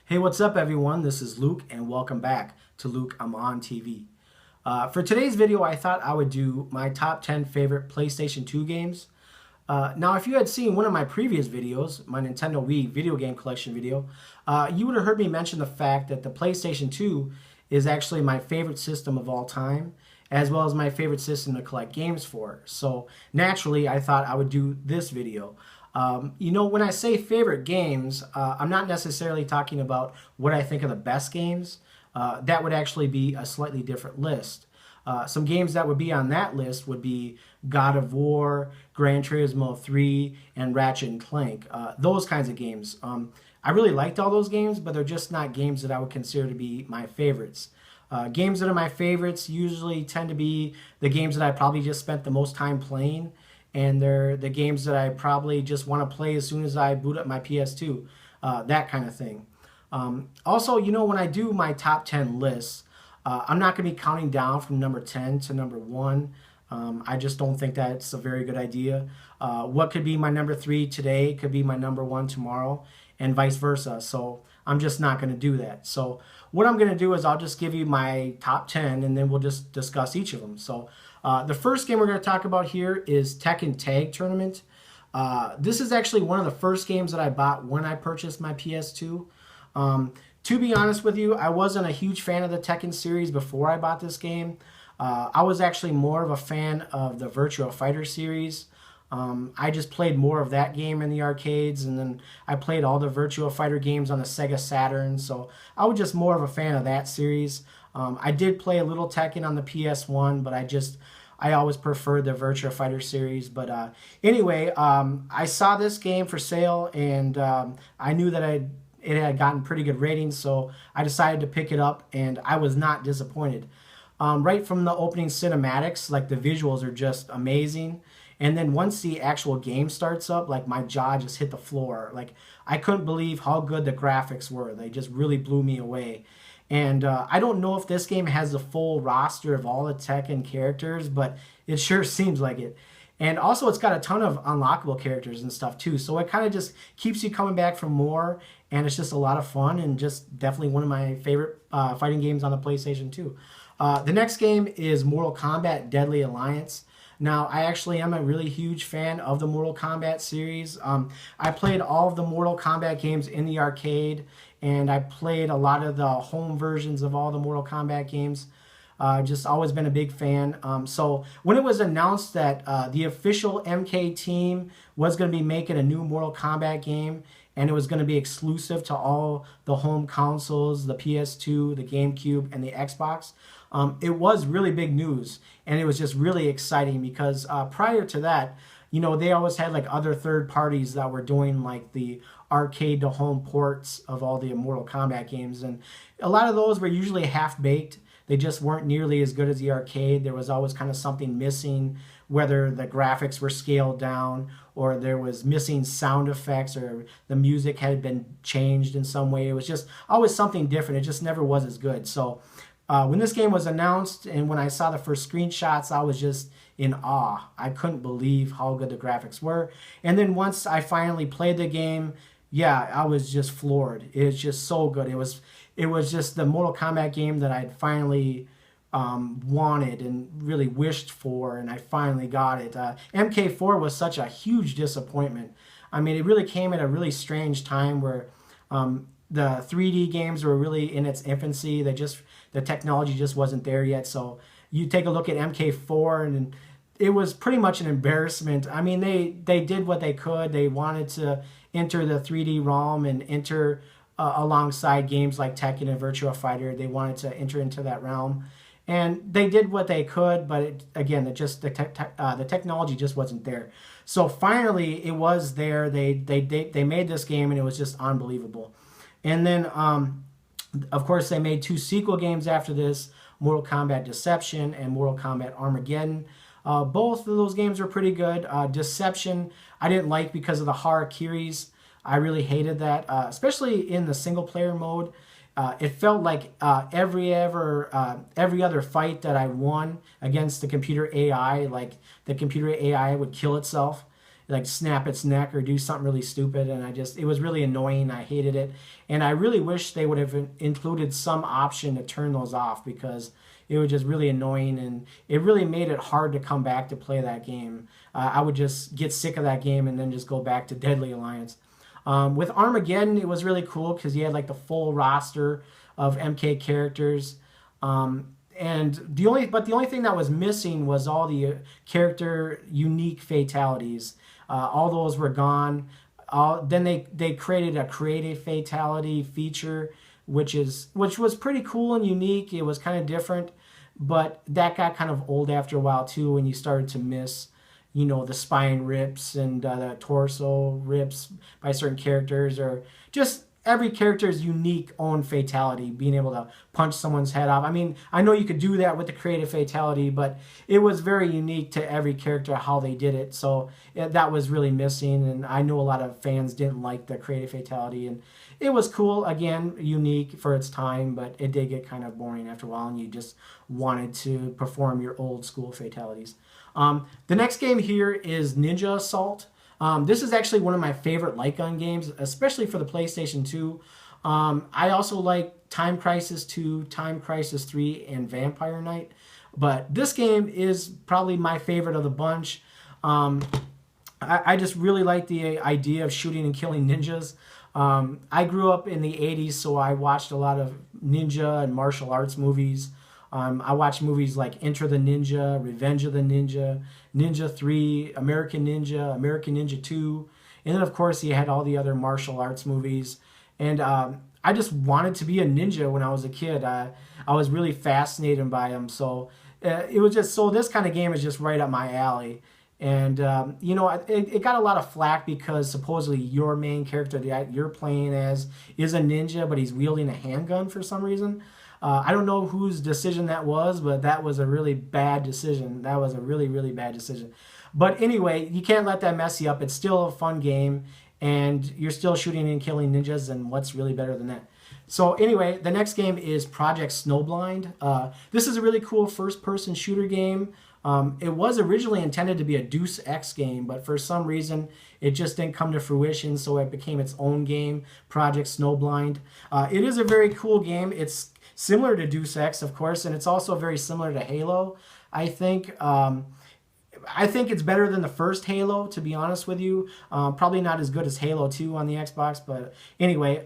Hey, what's up everyone? This is Luke and welcome back to Luke I'm on TV. For today's video, I thought I would do my top 10 favorite PlayStation 2 games. Now, if you had seen one of my previous videos, my Nintendo Wii video game collection video, you would have heard me mention the fact that the PlayStation 2 is actually my favorite system of all time, as well as my favorite system to collect games for. So naturally, I thought I would do this video. When I say favorite games, I'm not necessarily talking about what I think are the best games. That would actually be a slightly different list. Some games that would be on that list would be God of War, Gran Turismo 3, and Ratchet and Clank. Those kinds of games. I really liked all those games, but they're just not games that I would consider to be my favorites. Games that are my favorites usually tend to be the games that I probably just spent the most time playing, and they're the games that I probably just want to play as soon as I boot up my PS2, that kind of thing. Also, when I do my top 10 lists, I'm not going to be counting down from number 10 to number 1. I just don't think that's a very good idea. What could be my number 3 today could be my number 1 tomorrow, and vice versa. So I'm just not going to do that. So what I'm going to do is I'll just give you my top 10, and then we'll just discuss each of them. So the first game we're going to talk about here is Tekken Tag Tournament. This is actually one of the first games that I bought when I purchased my PS2. To be honest with you, I wasn't a huge fan of the Tekken series before I bought this game. I was actually more of a fan of the Virtua Fighter series. I just played more of that game in the arcades, and then I played all the Virtua Fighter games on the Sega Saturn, so I was just more of a fan of that series. I did play a little Tekken on the PS1, but I always preferred the Virtua Fighter series. But anyway, I saw this game for sale, and I knew that it had gotten pretty good ratings, so I decided to pick it up, and I was not disappointed. Right from the opening cinematics, like the visuals are just amazing. And then once the actual game starts up, like my jaw just hit the floor. Like I couldn't believe how good the graphics were. They just really blew me away. And I don't know if this game has the full roster of all the Tekken characters, but it sure seems like it. And also it's got a ton of unlockable characters and stuff too. So it kind of just keeps you coming back for more. And it's just a lot of fun, and just definitely one of my favorite fighting games on the PlayStation 2. The next game is Mortal Kombat Deadly Alliance. Now, I actually am a really huge fan of the Mortal Kombat series. I played all of the Mortal Kombat games in the arcade, and I played a lot of the home versions of all the Mortal Kombat games. Just always been a big fan. So when it was announced that the official MK team was going to be making a new Mortal Kombat game, and it was going to be exclusive to all the home consoles, the PS2, the GameCube, and the Xbox, it was really big news, and it was just really exciting because prior to that, they always had like other third parties that were doing like the arcade to home ports of all the Mortal Kombat games, and a lot of those were usually half-baked. They just weren't nearly as good as the arcade. There was always kind of something missing, whether the graphics were scaled down or there was missing sound effects or the music had been changed in some way. It was just always something different. It just never was as good. So when this game was announced and when I saw the first screenshots, I was just in awe. I couldn't believe how good the graphics were. And then once I finally played the game, yeah, I was just floored. It was just so good. It was just the Mortal Kombat game that I'd finally wanted and really wished for, and I finally got it. MK4 was such a huge disappointment. I mean, it really came at a really strange time where the 3D games were really in its infancy. The technology just wasn't there yet. So you take a look at MK4, and it was pretty much an embarrassment. I mean, they did what they could. They wanted to enter the 3D realm and enter alongside games like Tekken and Virtua Fighter. They wanted to enter into that realm, and they did what they could. But the technology just wasn't there. So finally, it was there. They made this game, and it was just unbelievable. And then, of course, they made 2 sequel games after this: Mortal Kombat Deception and Mortal Kombat Armageddon. Both of those games were pretty good. Deception I didn't like because of the harakiris. I really hated that, especially in the single-player mode. It felt like every other fight that I won against the computer AI, like the computer AI would kill itself. like snap its neck or do something really stupid, and it was really annoying. I hated it, and I really wish they would have included some option to turn those off, because it was just really annoying, and it really made it hard to come back to play that game. I would just get sick of that game and then just go back to Deadly Alliance. With Armageddon, it was really cool because you had like the full roster of MK characters. And the only thing that was missing was all the character unique fatalities. All those were gone. Then they created a creative fatality feature, which was pretty cool and unique. It was kind of different, but that got kind of old after a while too, when you started to miss, the spine rips and the torso rips by certain characters, or just every character's unique own fatality, being able to punch someone's head off. I mean, I know you could do that with the creative fatality, but it was very unique to every character how they did it. So that was really missing, and I know a lot of fans didn't like the creative fatality, and it was cool, again, unique for its time, but it did get kind of boring after a while, and you just wanted to perform your old school fatalities. The next game here is Ninja Assault. This is actually one of my favorite light gun games, especially for the PlayStation 2. I also like Time Crisis 2, Time Crisis 3, and Vampire Knight. But this game is probably my favorite of the bunch. I just really like the idea of shooting and killing ninjas. I grew up in the 80s, so I watched a lot of ninja and martial arts movies. I watched movies like Enter the Ninja, Revenge of the Ninja, Ninja 3, American Ninja 2, and then of course he had all the other martial arts movies. And I just wanted to be a ninja when I was a kid. I was really fascinated by them, so this kind of game is just right up my alley. And it got a lot of flack because supposedly your main character that you're playing as is a ninja, but he's wielding a handgun for some reason. I don't know whose decision that was, but that was a really bad decision. That was a really, really bad decision. But anyway, you can't let that mess you up. It's still a fun game, and you're still shooting and killing ninjas, and what's really better than that? So anyway, the next game is Project Snowblind. This is a really cool first-person shooter game. It was originally intended to be a Deus Ex game, but for some reason it just didn't come to fruition, so it became its own game, Project Snowblind. It is a very cool game. It's similar to Deus Ex, of course, and it's also very similar to Halo, I think. I think it's better than the first Halo, to be honest with you. Probably not as good as Halo 2 on the Xbox, but anyway,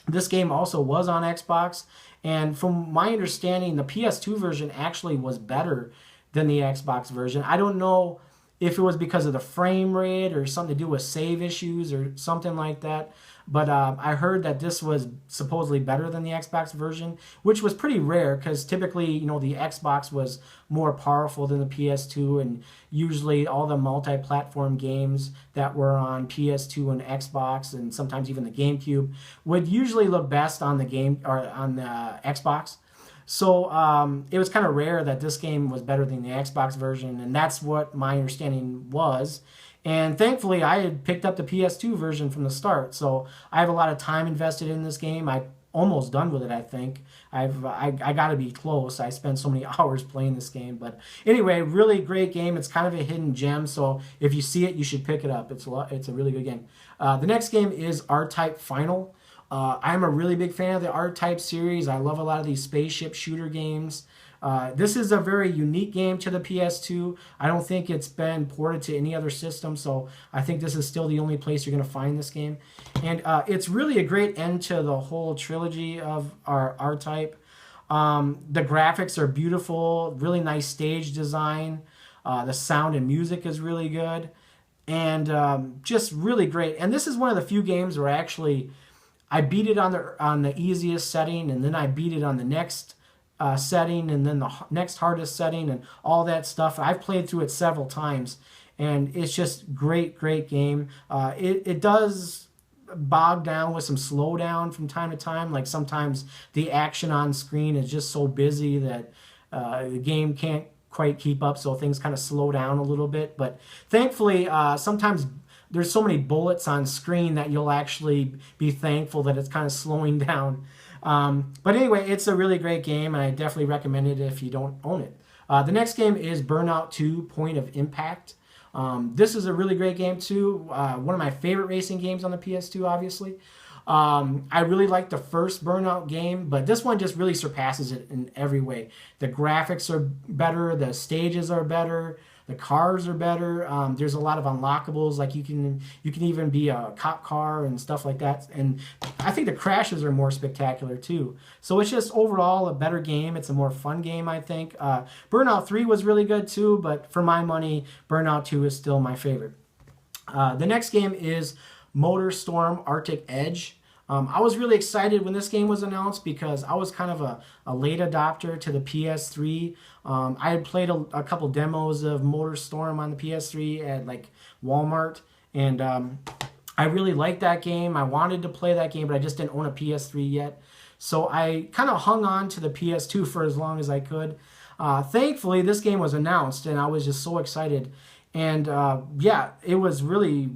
this game also was on Xbox, and from my understanding, the PS2 version actually was better than the Xbox version. I don't know if it was because of the frame rate or something to do with save issues or something like that. But I heard that this was supposedly better than the Xbox version, which was pretty rare because typically, the Xbox was more powerful than the PS2, and usually all the multi-platform games that were on PS2 and Xbox, and sometimes even the GameCube, would usually look best on the Xbox. So it was kind of rare that this game was better than the Xbox version, and that's what my understanding was. And thankfully, I had picked up the PS2 version from the start, so I have a lot of time invested in this game. I'm almost done with it, I think. I got to be close. I spent so many hours playing this game. But anyway, really great game. It's kind of a hidden gem, so if you see it, you should pick it up. It's a really good game. The next game is R-Type Final. I'm a really big fan of the R-Type series. I love a lot of these spaceship shooter games. This is a very unique game to the PS2. I don't think it's been ported to any other system, so I think this is still the only place you're going to find this game. And it's really a great end to the whole trilogy of our R-Type. The graphics are beautiful, really nice stage design. The sound and music is really good, and just really great. And this is one of the few games where I beat it on the easiest setting, and then I beat it on the next setting, and then the next hardest setting, and all that stuff. I've played through it several times, and it's just great game. It does bog down with some slowdown from time to time. Like sometimes the action on screen is just so busy that the game can't quite keep up, so things kind of slow down a little bit. But thankfully, sometimes there's so many bullets on screen that you'll actually be thankful that it's kind of slowing down. But anyway, it's a really great game, and I definitely recommend it if you don't own it. The next game is Burnout 2 Point of Impact. This is a really great game too. One of my favorite racing games on the PS2, obviously. I really like the first Burnout game, but this one just really surpasses it in every way. The graphics are better, the stages are better, the cars are better. There's a lot of unlockables, like you can even be a cop car and stuff like that. And I think the crashes are more spectacular too. So it's just overall a better game. It's a more fun game, I think. Burnout 3 was really good too, but for my money, Burnout 2 is still my favorite. The next game is MotorStorm Arctic Edge. I was really excited when this game was announced because I was kind of a late adopter to the PS3. I had played a couple demos of MotorStorm on the PS3 at like Walmart, and I really liked that game. I wanted to play that game, but I just didn't own a PS3 yet. So I kind of hung on to the PS2 for as long as I could. Thankfully, this game was announced, and I was just so excited. And yeah, it was really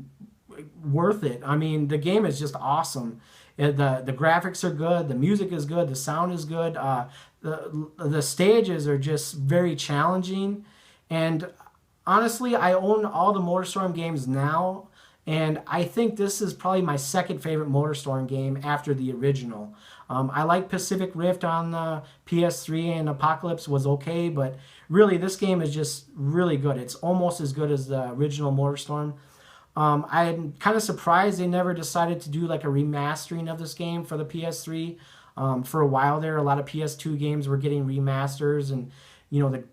worth it. I mean, the game is just awesome. The graphics are good, the music is good, the sound is good, the stages are just very challenging, and honestly, I own all the MotorStorm games now, and I think this is probably my second favorite MotorStorm game after the original. I like Pacific Rift on the PS3, and Apocalypse was okay, but really this game is just really good. It's almost as good as the original MotorStorm. I'm kind of surprised they never decided to do like a remastering of this game for the PS3. For a while there, a lot of PS2 games were getting remasters and, you know,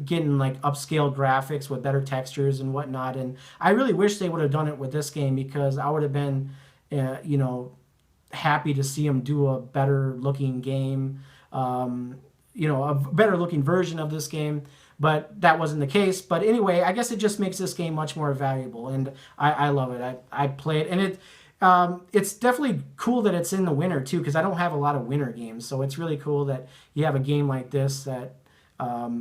getting like upscale graphics with better textures and whatnot. And I really wish they would have done it with this game because I would have been, you know, happy to see them do a better looking game, you know, a better looking version of this game. But that wasn't the case. But anyway, I guess it just makes this game much more valuable, and I love it. I play it, and it's definitely cool that it's in the winter too, because I don't have a lot of winter games, so it's really cool that you have a game like this that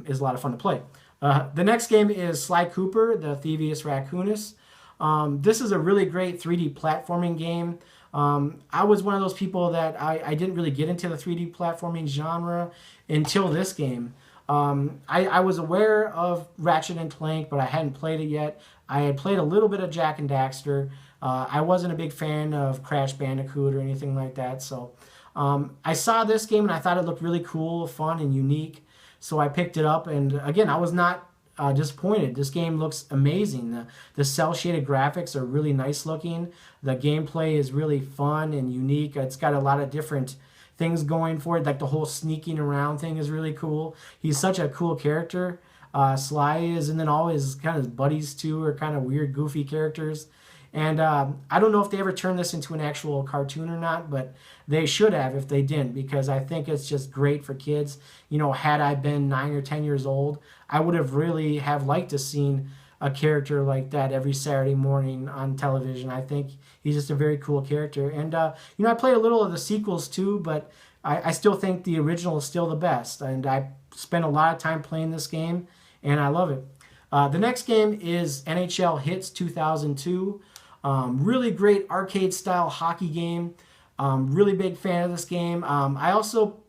is a lot of fun to play. The next game is Sly Cooper, the Thievius Raccoonus. This is a really great 3D platforming game. I was one of those people that I didn't really get into the 3D platforming genre until this game. I was aware of Ratchet and Clank, but I hadn't played it yet. I had played a little bit of Jak and Daxter. I wasn't a big fan of Crash Bandicoot or anything like that. So I saw this game and I thought it looked really cool, fun, and unique. So I picked it up, and again, I was not disappointed. This game looks amazing. The cel-shaded graphics are really nice looking. The gameplay is really fun and unique. It's got a lot of different things going for it, like the whole sneaking around thing is really cool. He's such a cool character, Sly is, and then all his kind of buddies too are kind of weird, goofy characters. And I don't know if they ever turned this into an actual cartoon or not, but they should have if they didn't, because I think it's just great for kids. You know, had I been 9 or 10 years old, I would have really have liked to seen a character like that every Saturday morning on television. I think he's just a very cool character. And, you know, I played a little of the sequels too, but I still think the original is still the best. And I spent a lot of time playing this game, and I love it. The next game is NHL Hits 2002. Really great arcade-style hockey game. Really big fan of this game. I also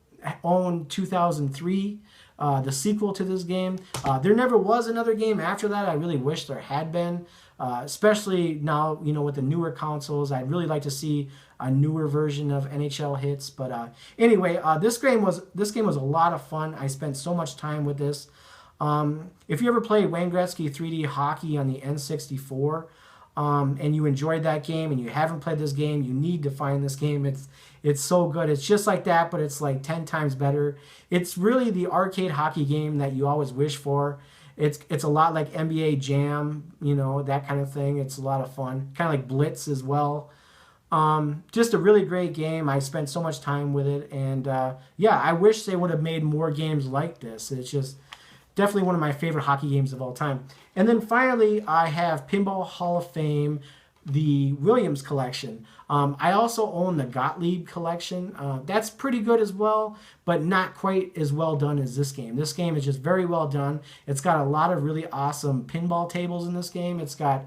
own 2003. The sequel to this game. There never was another game after that. I really wish there had been, especially now, you know, with the newer consoles. I'd really like to see a newer version of NHL Hits. But anyway, this game was a lot of fun. I spent so much time with this. If you ever played Wayne Gretzky 3D Hockey on the N64, and you enjoyed that game and you haven't played this game, you need to find this game. It's so good. It's just like that, but it's like 10 times better. It's really the arcade hockey game that you always wish for. It's a lot like NBA Jam, you know, that kind of thing. It's a lot of fun. Kind of like Blitz as well. Just a really great game. I spent so much time with it, and yeah, I wish they would have made more games like this. It's just definitely one of my favorite hockey games of all time. And then finally, I have Pinball Hall of Fame, the Williams collection. I also own the Gottlieb collection. That's pretty good as well, but not quite as well done as this game. This game is just very well done. It's got a lot of really awesome pinball tables in this game. It's got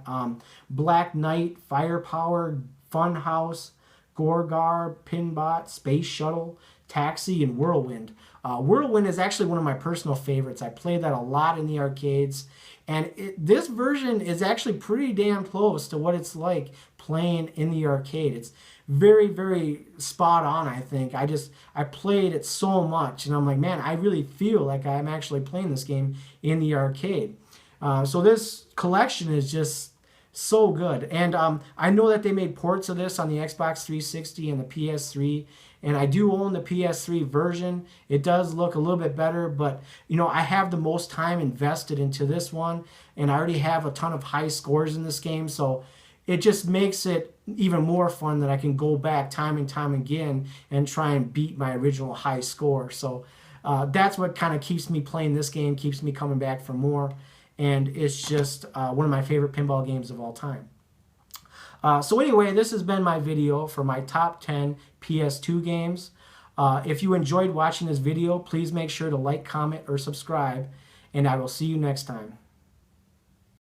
Black Knight, Firepower, Funhouse, Gorgar, Pinbot, Space Shuttle, Taxi, and Whirlwind. Whirlwind is actually one of my personal favorites. I played that a lot in the arcades, and this version is actually pretty damn close to what it's like playing in the arcade. It's very, very spot on, I think. I played it so much, and I'm like, man, I really feel like I'm actually playing this game in the arcade. So this collection is just so good. And I know that they made ports of this on the Xbox 360 and the PS3, and I do own the PS3 version. It does look a little bit better, but you know, I have the most time invested into this one, and I already have a ton of high scores in this game, so it just makes it even more fun that I can go back time and time again and try and beat my original high score. So that's what kind of keeps me playing this game, keeps me coming back for more, and it's just one of my favorite pinball games of all time. So anyway, this has been my video for my top 10 PS2 games. If you enjoyed watching this video, please make sure to like, comment, or subscribe, and I will see you next time.